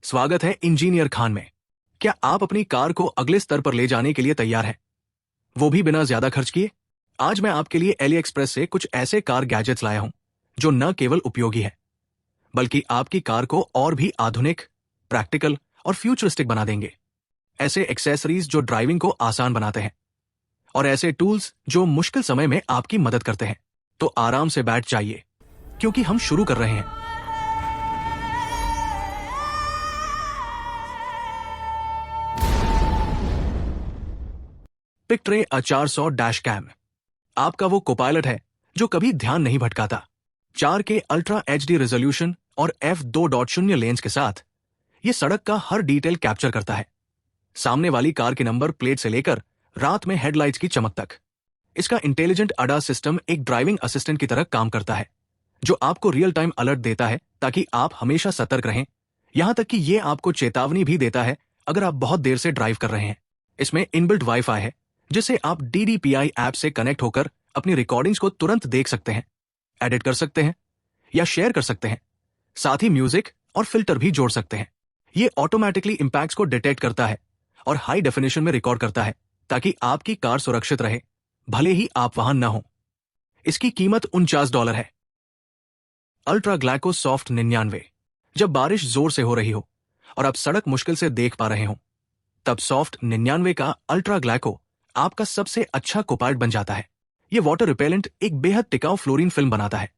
स्वागत है इंजीनियर खान में। क्या आप अपनी कार को अगले स्तर पर ले जाने के लिए तैयार हैं, वो भी बिना ज्यादा खर्च किए? आज मैं आपके लिए एली एक्सप्रेस से कुछ ऐसे कार गैजेट्स लाया हूं जो न केवल उपयोगी है बल्कि आपकी कार को और भी आधुनिक, प्रैक्टिकल और फ्यूचरिस्टिक बना देंगे। ऐसे एक्सेसरीज जो ड्राइविंग को आसान बनाते हैं और ऐसे टूल्स जो मुश्किल समय में आपकी मदद करते हैं। तो आराम से बैठ जाइए क्योंकि हम शुरू कर रहे हैं। पिकट्रे A400 डैश कैम आपका वो कोपायलट है जो कभी ध्यान नहीं भटकाता। 4 के अल्ट्रा HD रेजोल्यूशन और f2.0 लेंस के साथ ये सड़क का हर डिटेल कैप्चर करता है, सामने वाली कार के नंबर प्लेट से लेकर रात में हेडलाइट्स की चमक तक। इसका इंटेलिजेंट ADAS सिस्टम एक ड्राइविंग असिस्टेंट की तरह काम करता है जो आपको रियल टाइम अलर्ट देता है ताकि आप हमेशा सतर्क रहें। यहां तक कि ये आपको चेतावनी भी देता है अगर आप बहुत देर से ड्राइव कर रहे हैं। इसमें इनबिल्ट वाईफाई है जिससे आप DDPI ऐप से कनेक्ट होकर अपनी रिकॉर्डिंग्स को तुरंत देख सकते हैं, एडिट कर सकते हैं या शेयर कर सकते हैं। साथ ही म्यूजिक और फिल्टर भी जोड़ सकते हैं। ये ऑटोमेटिकली इंपैक्ट्स को डिटेक्ट करता है और हाई डेफिनेशन में रिकॉर्ड करता है ताकि आपकी कार सुरक्षित रहे भले ही आप वहां न हो। इसकी कीमत $49 है। Ultra Glaco soft 99। जब बारिश जोर से हो रही हो और आप सड़क मुश्किल से देख पा रहे हो तब सॉफ्ट 99 का अल्ट्रा ग्लैको आपका सबसे अच्छा कोपायलट बन जाता है। यह वाटर रिपेलेंट एक बेहद टिकाऊ फ्लोरीन फिल्म बनाता है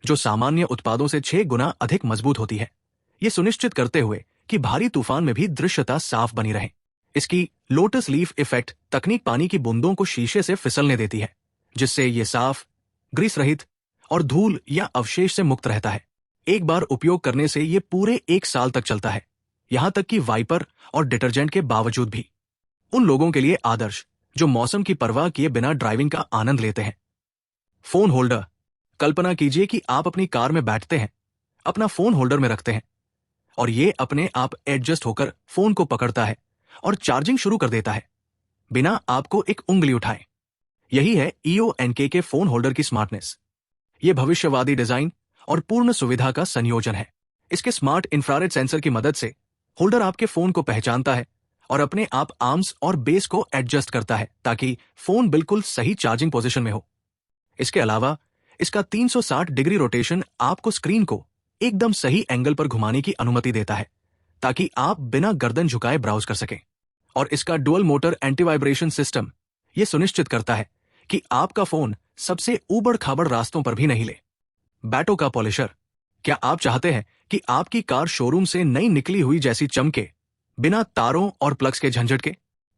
जो सामान्य उत्पादों से 6 गुना अधिक मजबूत होती है, ये सुनिश्चित करते हुए कि भारी तूफान में भी दृश्यता साफ बनी रहे। इसकी लोटस लीफ इफेक्ट तकनीक पानी की बूंदों को शीशे से फिसलने देती है जिससे ये साफ, ग्रीस रहित और धूल या अवशेष से मुक्त रहता है। एक बार उपयोग करने से ये पूरे 1 साल तक चलता है, यहां तक कि वाइपर और डिटर्जेंट के बावजूद भी। उन लोगों के लिए आदर्श जो मौसम की परवाह किए बिना ड्राइविंग का आनंद लेते हैं। Phone holder. कल्पना कीजिए कि आप अपनी कार में बैठते हैं, अपना फोन होल्डर में रखते हैं और ये अपने आप एडजस्ट होकर फोन को पकड़ता है और चार्जिंग शुरू कर देता है बिना आपको एक उंगली उठाए। यही है EONK के फोन होल्डर की स्मार्टनेस। ये भविष्यवादी डिजाइन और पूर्ण सुविधा का संयोजन है। इसके स्मार्ट इंफ्रारेड सेंसर की मदद से होल्डर आपके फोन को पहचानता है और अपने आप आर्म्स और बेस को एडजस्ट करता है ताकि फोन बिल्कुल सही चार्जिंग पोजीशन में हो। इसके अलावा इसका 360 डिग्री रोटेशन आपको स्क्रीन को एकदम सही एंगल पर घुमाने की अनुमति देता है ताकि आप बिना गर्दन झुकाए ब्राउज कर सकें। और इसका dual motor anti vibration system यह सुनिश्चित करता है कि आपका फोन सबसे ऊबड़ खाबड़ रास्तों पर भी नहीं ले। बैटो का पॉलिशर। क्या आप चाहते हैं कि आपकी कार शोरूम से नई निकली हुई जैसी चमके, बिना तारों और प्लग्स के झंझट के?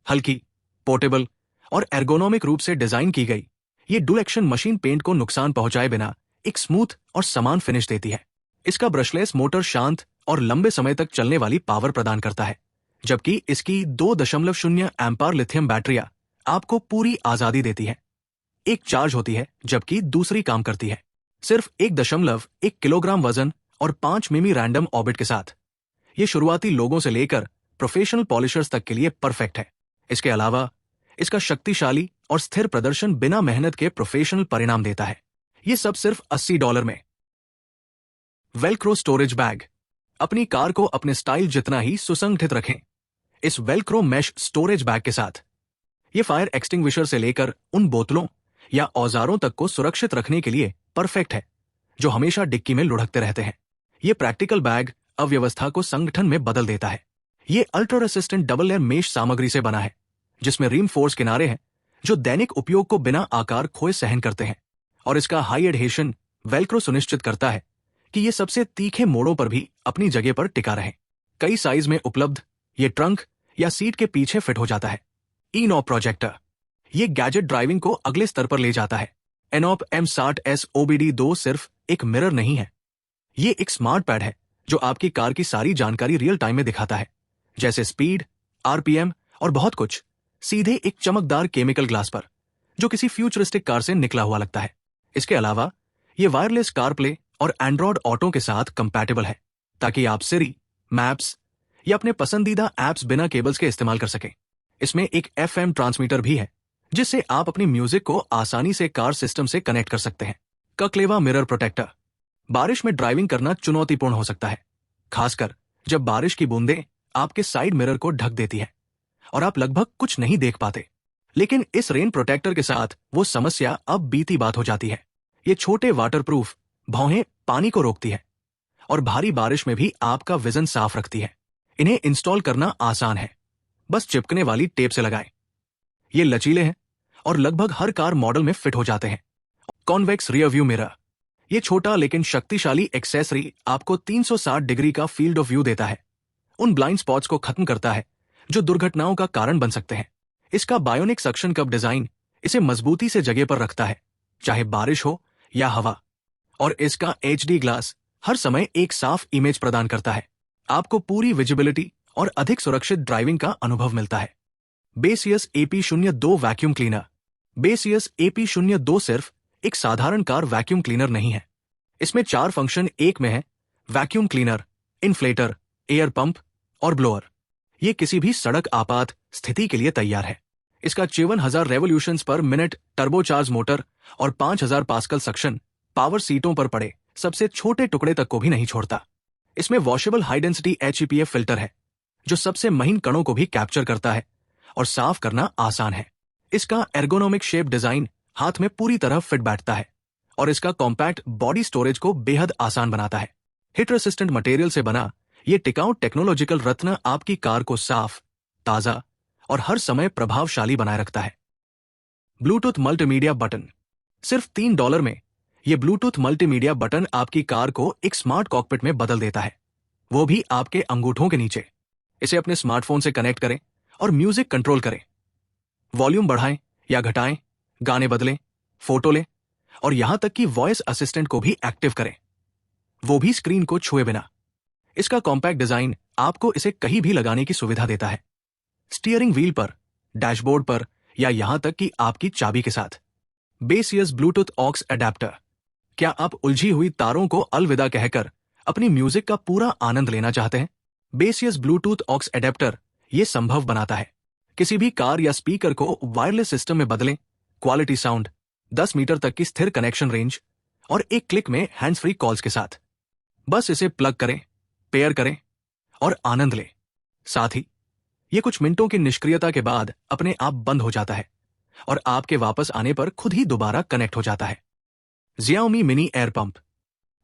हल्की, पोर्टेबल और एर्गोनॉमिक रूप से डिजाइन की गई ये डुअल एक्शन मशीन पेंट को नुकसान पहुंचाए बिना एक स्मूथ और समान फिनिश देती है। इसका ब्रशलेस मोटर शांत और लंबे समय तक चलने वाली पावर प्रदान करता है, जबकि इसकी 2.0 एम्पायर लिथियम बैटरियां आपको पूरी आजादी देती है। एक चार्ज होती है जबकि दूसरी काम करती है। सिर्फ 1.1 किलोग्राम वजन और 5 मिमी रैंडम ऑर्बिट के साथ ये शुरुआती लोगों से लेकर प्रोफेशनल पॉलिशर्स तक के लिए परफेक्ट है। इसके अलावा इसका शक्तिशाली और स्थिर प्रदर्शन बिना मेहनत के प्रोफेशनल परिणाम देता है। ये सब सिर्फ $80 में। Velcro storage bag. अपनी कार को अपने स्टाइल जितना ही सुसंगठित रखें इस वेलक्रो मैश स्टोरेज बैग के साथ। ये फायर एक्सटिंग्विशर से लेकर उन बोतलों या औजारों तक को सुरक्षित रखने के लिए परफेक्ट है जो हमेशा डिक्की में लुढ़कते रहते हैं। ये प्रैक्टिकल बैग अव्यवस्था को संगठन में बदल देता है। ये ultra resistant double layer mesh सामग्री से बना है जिसमें रीइंफोर्स किनारे हैं जो दैनिक उपयोग को बिना आकार खोए सहन करते हैं। और इसका हाई एडहेशन वेलक्रो सुनिश्चित करता है कि ये सबसे तीखे मोड़ों पर भी अपनी जगह पर टिका रहे। कई साइज में उपलब्ध ये ट्रंक या सीट के पीछे फिट हो जाता है। इनॉप प्रोजेक्टर। ये गैजेट ड्राइविंग को अगले स्तर पर ले जाता है। एनॉप M60S OBD2 सिर्फ एक मिरर नहीं है, ये एक स्मार्ट पैड है जो आपकी कार की सारी जानकारी रियल टाइम में दिखाता है, जैसे स्पीड, RPM और बहुत कुछ, सीधे एक चमकदार केमिकल ग्लास पर जो किसी फ्यूचरिस्टिक कार से निकला हुआ लगता है। इसके अलावा ये वायरलेस कारप्ले और एंड्रॉयड ऑटो के साथ कंपैटिबल है ताकि आप सिरी, मैप्स या अपने पसंदीदा ऐप्स बिना केबल्स के इस्तेमाल कर सकें। इसमें एक FM ट्रांसमीटर भी है जिससे आप अपनी म्यूजिक को आसानी से कार सिस्टम से कनेक्ट कर सकते हैं। कक्लेवा मिरर प्रोटेक्टर। बारिश में ड्राइविंग करना चुनौतीपूर्ण हो सकता है, खासकर जब बारिश की बूंदें आपके साइड मिरर को ढक देती है और आप लगभग कुछ नहीं देख पाते। लेकिन इस रेन प्रोटेक्टर के साथ वो समस्या अब बीती बात हो जाती है। ये छोटे वाटरप्रूफ भौहें पानी को रोकती है और भारी बारिश में भी आपका विजन साफ रखती है। इन्हें इंस्टॉल करना आसान है, बस चिपकने वाली टेप से लगाएं। ये लचीले हैं और लगभग हर कार मॉडल में फिट हो जाते हैं। कॉन्वेक्स रियर व्यू मिरर, ये छोटा लेकिन शक्तिशाली एक्सेसरी आपको 360 डिग्री का फील्ड ऑफ व्यू देता है। उन ब्लाइंड स्पॉट्स को खत्म करता है जो दुर्घटनाओं का कारण बन सकते हैं। इसका बायोनिक सक्शन कप डिजाइन इसे मजबूती से जगह पर रखता है, चाहे बारिश हो या हवा। और इसका HD ग्लास हर समय एक साफ इमेज प्रदान करता है। आपको पूरी विजिबिलिटी और अधिक सुरक्षित ड्राइविंग का अनुभव मिलता है। बेसियस AP02 वैक्यूम क्लीनर। बेसियस AP02 सिर्फ एक साधारण कार वैक्यूम क्लीनर नहीं है। इसमें 4 फंक्शन एक में है: vacuum cleaner, inflator, air pump और ब्लोअर। ये किसी भी सड़क आपात स्थिति के लिए तैयार है। इसका 54,000 रेवोल्यूशंस पर मिनट टर्बोचार्ज मोटर और 5,000 पास्कल सक्शन पावर सीटों पर पड़े सबसे छोटे टुकड़े तक को भी नहीं छोड़ता। इसमें washable high density HEPA filter है जो सबसे महीन कणों को भी कैप्चर करता है और साफ करना आसान है। इसका एर्गोनोमिक शेप डिजाइन हाथ में पूरी तरह फिट बैठता है और इसका कॉम्पैक्ट बॉडी स्टोरेज को बेहद आसान बनाता है। हिट रेसिस्टेंट मटेरियल से बना ये टिकाऊ टेक्नोलॉजिकल रत्न आपकी कार को साफ, ताजा और हर समय प्रभावशाली बनाए रखता है। Bluetooth multimedia button. सिर्फ $3 में ये ब्लूटूथ मल्टीमीडिया बटन आपकी कार को एक स्मार्ट कॉकपिट में बदल देता है, वो भी आपके अंगूठों के नीचे। इसे अपने स्मार्टफोन से कनेक्ट करें और म्यूजिक कंट्रोल करें। वॉल्यूम बढ़ाएं या घटाएं, गाने बदलें, फोटो लें और यहां तक कि वॉइस असिस्टेंट को भी एक्टिव करें, वो भी स्क्रीन को छुए बिना। इसका कॉम्पैक्ट डिजाइन आपको इसे कहीं भी लगाने की सुविधा देता है, स्टीयरिंग व्हील पर, डैशबोर्ड पर या यहां तक कि आपकी चाबी के साथ। बेसियस ब्लूटूथ ऑक्स अडेप्टर। क्या आप उलझी हुई तारों को अलविदा कहकर अपनी म्यूजिक का पूरा आनंद लेना चाहते हैं? बेसियस ब्लूटूथ ऑक्स अडेप्टर ये संभव बनाता है। किसी भी कार या स्पीकर को वायरलेस सिस्टम में बदलें, क्वालिटी साउंड, 10 मीटर तक की स्थिर कनेक्शन रेंज और एक क्लिक में हैंड्स फ्री कॉल्स के साथ। बस इसे प्लग करें, पेयर करें और आनंद लें। साथ ही ये कुछ मिनटों की निष्क्रियता के बाद अपने आप बंद हो जाता है और आपके वापस आने पर खुद ही दोबारा कनेक्ट हो जाता है। Xiaomi mini air pump.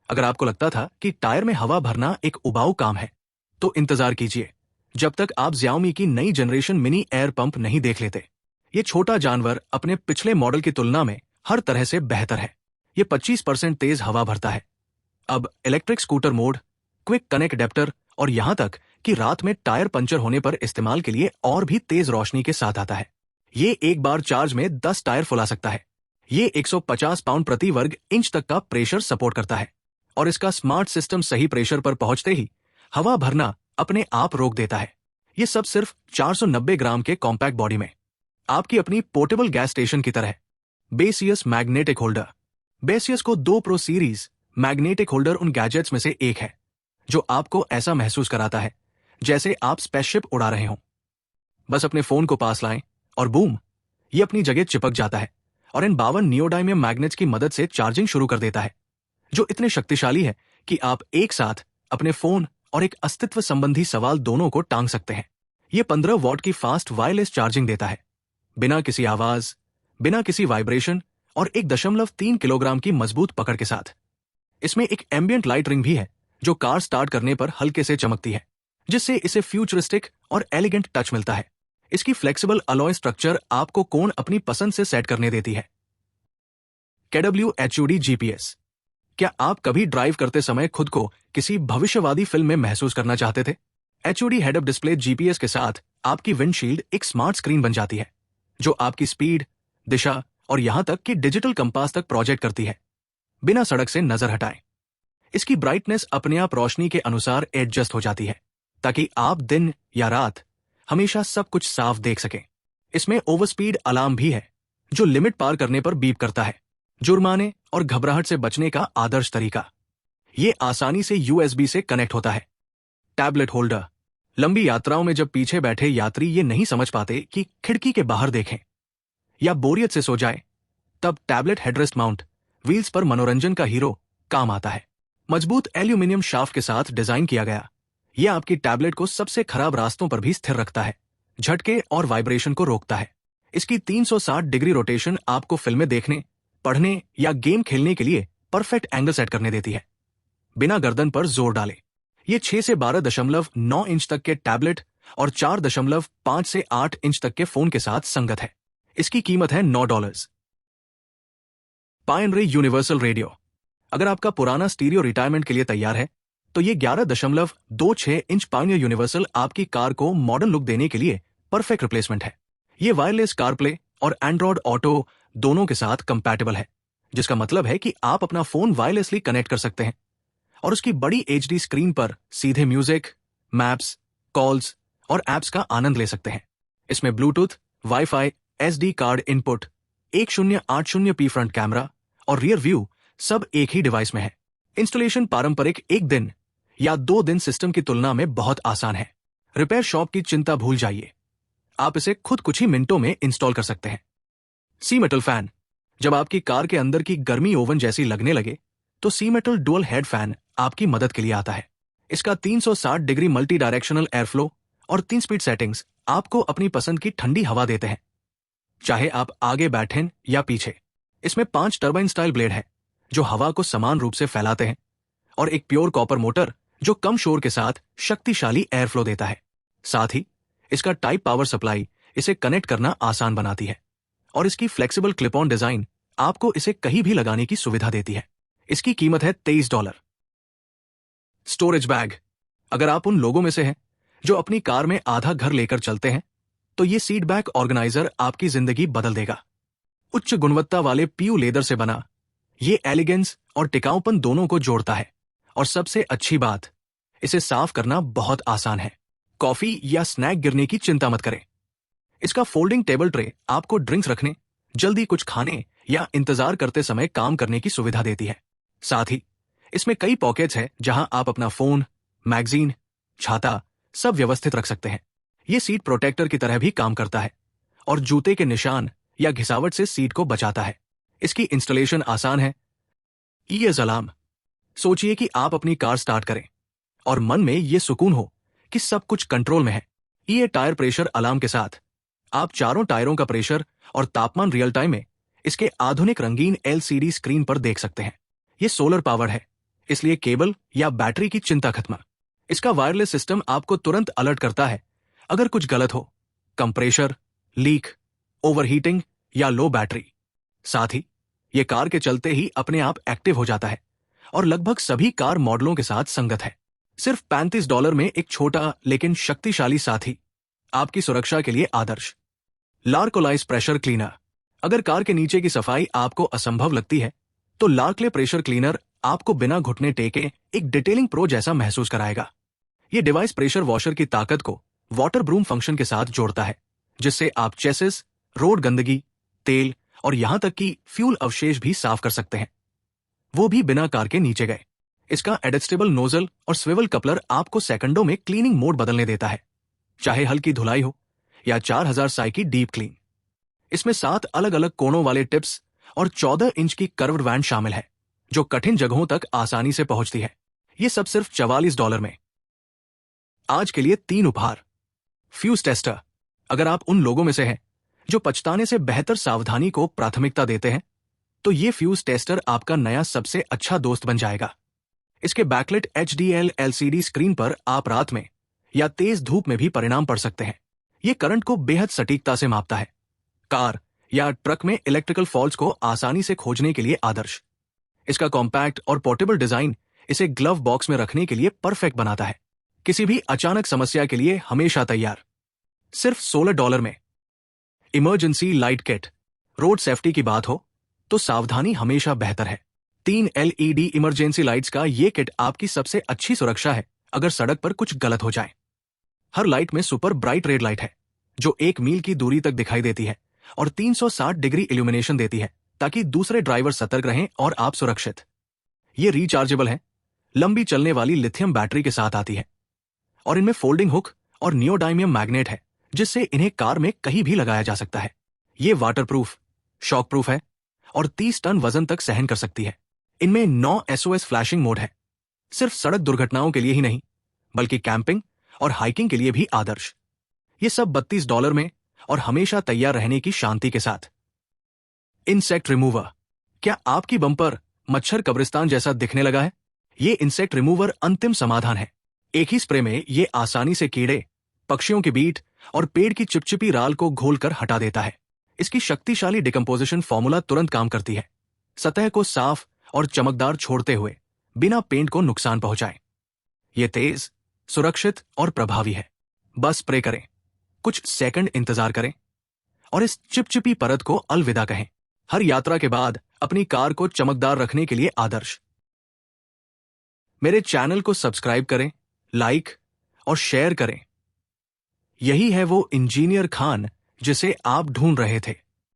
अगर आपको लगता था कि टायर में हवा भरना एक उबाऊ काम है, तो इंतजार कीजिए जब तक आप Xiaomi की नई जनरेशन मिनी एयर पंप नहीं देख लेते। ये छोटा जानवर अपने पिछले मॉडल की तुलना में हर तरह से बेहतर है। ये 25% तेज हवा भरता है। अब electric scooter mode, quick connect adapter और यहां तक कि रात में टायर पंचर होने पर इस्तेमाल के लिए और भी तेज रोशनी के साथ आता है। ये एक बार चार्ज में 10 टायर फुला सकता है। ये 150 पाउंड प्रति वर्ग इंच तक का प्रेशर सपोर्ट करता है और इसका स्मार्ट सिस्टम सही प्रेशर पर पहुंचते ही हवा भरना अपने आप रोक देता है। ये सब सिर्फ 490 ग्राम के कॉम्पैक्ट बॉडी में। आपकी अपनी पोर्टेबल गैस स्टेशन की तरह। बेसियस मैग्नेटिक होल्डर। बेसियस को 2 प्रो सीरीज मैग्नेटिक होल्डर उन गैजेट्स में से एक है जो आपको ऐसा महसूस कराता है जैसे आप स्पेसशिप उड़ा रहे हों। बस अपने फोन को पास लाएं और बूम, ये अपनी जगह चिपक जाता है और इन 52 नियोडाइमियम मैग्नेट्स की मदद से चार्जिंग शुरू कर देता है, जो इतने शक्तिशाली है कि आप एक साथ अपने फोन और एक अस्तित्व संबंधी सवाल दोनों को टांग सकते हैं। ये 15 वॉट की फास्ट वायरलेस चार्जिंग देता है, बिना किसी आवाज, बिना किसी वाइब्रेशन और 1.3 किलोग्राम की मजबूत पकड़ के साथ। इसमें एक एम्बियंट लाइट रिंग भी है जो कार स्टार्ट करने पर हल्के से चमकती है, जिससे इसे फ्यूचरिस्टिक और एलिगेंट टच मिलता है। इसकी फ्लेक्सिबल अलॉय स्ट्रक्चर आपको कोण अपनी पसंद से सेट करने देती है। KW HUD GPS। क्या आप कभी ड्राइव करते समय खुद को किसी भविष्यवादी फिल्म में महसूस करना चाहते थे? HUD head up display GPS के साथ आपकी विंडशील्ड एक स्मार्ट स्क्रीन बन जाती है जो आपकी स्पीड, दिशा और यहां तक कि डिजिटल कंपास तक प्रोजेक्ट करती है, बिना सड़क से नजर हटाए। इसकी ब्राइटनेस अपने आप रोशनी के अनुसार एडजस्ट हो जाती है ताकि आप दिन या रात हमेशा सब कुछ साफ देख सकें। इसमें ओवरस्पीड अलार्म भी है जो लिमिट पार करने पर बीप करता है। जुर्माने और घबराहट से बचने का आदर्श तरीका। ये आसानी से USB से कनेक्ट होता है। Tablet holder. लंबी यात्राओं में जब पीछे बैठे यात्री ये नहीं समझ पाते कि खिड़की के बाहर देखें या बोरियत से सो जाए, तब टैबलेट हेडरेस्ट माउंट व्हील्स पर मनोरंजन का हीरो काम आता है। मजबूत एल्यूमिनियम शाफ्ट के साथ डिजाइन किया गया, यह आपकी टैबलेट को सबसे खराब रास्तों पर भी स्थिर रखता है, झटके और वाइब्रेशन को रोकता है। इसकी 360 डिग्री रोटेशन आपको फिल्में देखने, पढ़ने या गेम खेलने के लिए परफेक्ट एंगल सेट करने देती है, बिना गर्दन पर जोर डाले। ये 6 से 12.9 इंच तक के टैबलेट और 4.5 से 8 इंच तक के फोन के साथ संगत है। इसकी कीमत है $9। पायनरे यूनिवर्सल रेडियो। अगर आपका पुराना स्टीरियो रिटायरमेंट के लिए तैयार है, तो ये 11.26 इंच पायनियर यूनिवर्सल आपकी कार को मॉडर्न लुक देने के लिए परफेक्ट रिप्लेसमेंट है। ये वायरलेस कारप्ले और एंड्रॉयड ऑटो दोनों के साथ कंपैटिबल है, जिसका मतलब है कि आप अपना फोन वायरलेसली कनेक्ट कर सकते हैं और उसकी बड़ी HD स्क्रीन पर सीधे म्यूजिक, मैप्स, कॉल्स और एप्स का आनंद ले सकते हैं। इसमें Bluetooth, wifi, SD card input, 1080p front camera और रियर व्यू सब एक ही डिवाइस में है। इंस्टॉलेशन पारंपरिक 1 दिन या 2 दिन सिस्टम की तुलना में बहुत आसान है। रिपेयर शॉप की चिंता भूल जाइए, आप इसे खुद कुछ ही मिनटों में इंस्टॉल कर सकते हैं। सी मेटल फैन। जब आपकी कार के अंदर की गर्मी ओवन जैसी लगने लगे, तो सी मेटल डुअल हेड फैन आपकी मदद के लिए आता है। इसका 360 degree multi directional air flow और 3 स्पीड सेटिंग्स आपको अपनी पसंद की ठंडी हवा देते हैं, चाहे आप आगे बैठें या पीछे। इसमें 5 टर्बाइन स्टाइल ब्लेड है जो हवा को समान रूप से फैलाते हैं और एक प्योर कॉपर मोटर जो कम शोर के साथ शक्तिशाली एयर फ्लो देता है। साथ ही इसका टाइप पावर सप्लाई इसे कनेक्ट करना आसान बनाती है और इसकी फ्लेक्सिबल क्लिप ऑन डिजाइन आपको इसे कहीं भी लगाने की सुविधा देती है। इसकी कीमत है $23। Storage bag. अगर आप उन लोगों में से हैं जो अपनी कार में आधा घर लेकर चलते हैं, तो ये सीट बैग ऑर्गेनाइजर आपकी जिंदगी बदल देगा। उच्च गुणवत्ता वाले PU लेदर से बना, ये एलिगेंस और टिकाऊपन दोनों को जोड़ता है और सबसे अच्छी बात, इसे साफ करना बहुत आसान है। कॉफी या स्नैक गिरने की चिंता मत करें। इसका फोल्डिंग टेबल ट्रे आपको ड्रिंक्स रखने, जल्दी कुछ खाने या इंतजार करते समय काम करने की सुविधा देती है। साथ ही इसमें कई पॉकेट्स हैं जहां आप अपना फोन, मैगजीन, छाता सब व्यवस्थित रख सकते हैं। ये सीट प्रोटेक्टर की तरह भी काम करता है और जूते के निशान या घिसावट से सीट को बचाता है। इसकी इंस्टॉलेशन आसान है। ES alarm. सोचिए कि आप अपनी कार स्टार्ट करें और मन में ये सुकून हो कि सब कुछ कंट्रोल में है। ये टायर प्रेशर अलार्म के साथ आप चारों टायरों का प्रेशर और तापमान रियल टाइम में इसके आधुनिक रंगीन LCD स्क्रीन पर देख सकते हैं। ये सोलर पावर है, इसलिए केबल या बैटरी की चिंता खत्म। इसका वायरलेस सिस्टम आपको तुरंत अलर्ट करता है अगर कुछ गलत हो, कंप्रेशर, लीक, ओवरहीटिंग या लो बैटरी। साथ ही ये कार के चलते ही अपने आप एक्टिव हो जाता है और लगभग सभी कार मॉडलों के साथ संगत है। सिर्फ $35 में एक छोटा लेकिन शक्तिशाली साथी, आपकी सुरक्षा के लिए आदर्श। लार्कोलाइज प्रेशर क्लीनर। अगर कार के नीचे की सफाई आपको असंभव लगती है, तो लार्कले प्रेशर क्लीनर आपको बिना घुटने टेके एक डिटेलिंग प्रो जैसा महसूस कराएगा। यह डिवाइस प्रेशर वॉशर की ताकत को वाटर ब्रूम फंक्शन के साथ जोड़ता है, जिससे आप चेसिस, रोड गंदगी, तेल और यहां तक कि फ्यूल अवशेष भी साफ कर सकते हैं, वो भी बिना कार के नीचे गए। इसका एडजस्टेबल नोजल और स्विवल कपलर आपको सेकंडों में क्लीनिंग मोड बदलने देता है, चाहे हल्की धुलाई हो या 4000 साई की डीप क्लीन। इसमें 7 अलग अलग कोणों वाले टिप्स और 14 इंच की कर्व्ड वैन शामिल है, जो कठिन जगहों तक आसानी से पहुंचती है। ये सब सिर्फ $44 में। आज के लिए 3 उपहार। Fuse tester. अगर आप उन लोगों में से हैं जो पछताने से बेहतर सावधानी को प्राथमिकता देते हैं, तो ये फ्यूज टेस्टर आपका नया सबसे अच्छा दोस्त बन जाएगा। इसके बैकलिट HDL LCD स्क्रीन पर आप रात में या तेज धूप में भी परिणाम पढ़ सकते हैं। ये करंट को बेहद सटीकता से मापता है। कार या ट्रक में इलेक्ट्रिकल फॉल्ट्स को आसानी से खोजने के लिए आदर्श। इसका कॉम्पैक्ट और पोर्टेबल डिजाइन इसे ग्लव बॉक्स में रखने के लिए परफेक्ट बनाता है। किसी भी अचानक समस्या के लिए हमेशा तैयार। सिर्फ $16 में। Emergency light kit. Road safety की बात हो तो सावधानी हमेशा बेहतर है। 3 LED इमरजेंसी लाइट्स का ये किट आपकी सबसे अच्छी सुरक्षा है अगर सड़क पर कुछ गलत हो जाए। हर लाइट में सुपर ब्राइट रेड लाइट है जो 1 मील की दूरी तक दिखाई देती है और 360 डिग्री इल्यूमिनेशन देती है, ताकि दूसरे ड्राइवर सतर्क रहें और आप सुरक्षित। ये रिचार्जेबल है, लंबी चलने वाली लिथियम बैटरी के साथ आती है और इनमें फोल्डिंग हुक और नियोडाइमियम मैग्नेट है, जिससे इन्हें कार में कहीं भी लगाया जा सकता है। ये वाटरप्रूफ, शॉक प्रूफ है और 30 टन वजन तक सहन कर सकती है। इनमें 9 SOS फ्लैशिंग मोड है, सिर्फ सड़क दुर्घटनाओं के लिए ही नहीं बल्कि कैंपिंग और हाइकिंग के लिए भी आदर्श। ये सब $32 में और हमेशा तैयार रहने की शांति के साथ। Insect remover. क्या आपकी बम्पर मच्छर कब्रिस्तान जैसा दिखने लगा है? ये इंसेक्ट रिमूवर अंतिम समाधान है। एक ही स्प्रे में ये आसानी से कीड़े, पक्षियों की बीट और पेड़ की चिपचिपी राल को घोलकर हटा देता है। इसकी शक्तिशाली डिकम्पोजिशन फॉर्मूला तुरंत काम करती है, सतह को साफ और चमकदार छोड़ते हुए बिना पेंट को नुकसान पहुंचाए। ये तेज, सुरक्षित और प्रभावी है। बस स्प्रे करें, कुछ सेकंड इंतजार करें और इस चिपचिपी परत को अलविदा कहें। हर यात्रा के बाद अपनी कार को चमकदार रखने के लिए आदर्श। मेरे चैनल को सब्सक्राइब करें, लाइक और शेयर करें। यही है वो इंजीनियर खान जिसे आप ढूंढ रहे थे।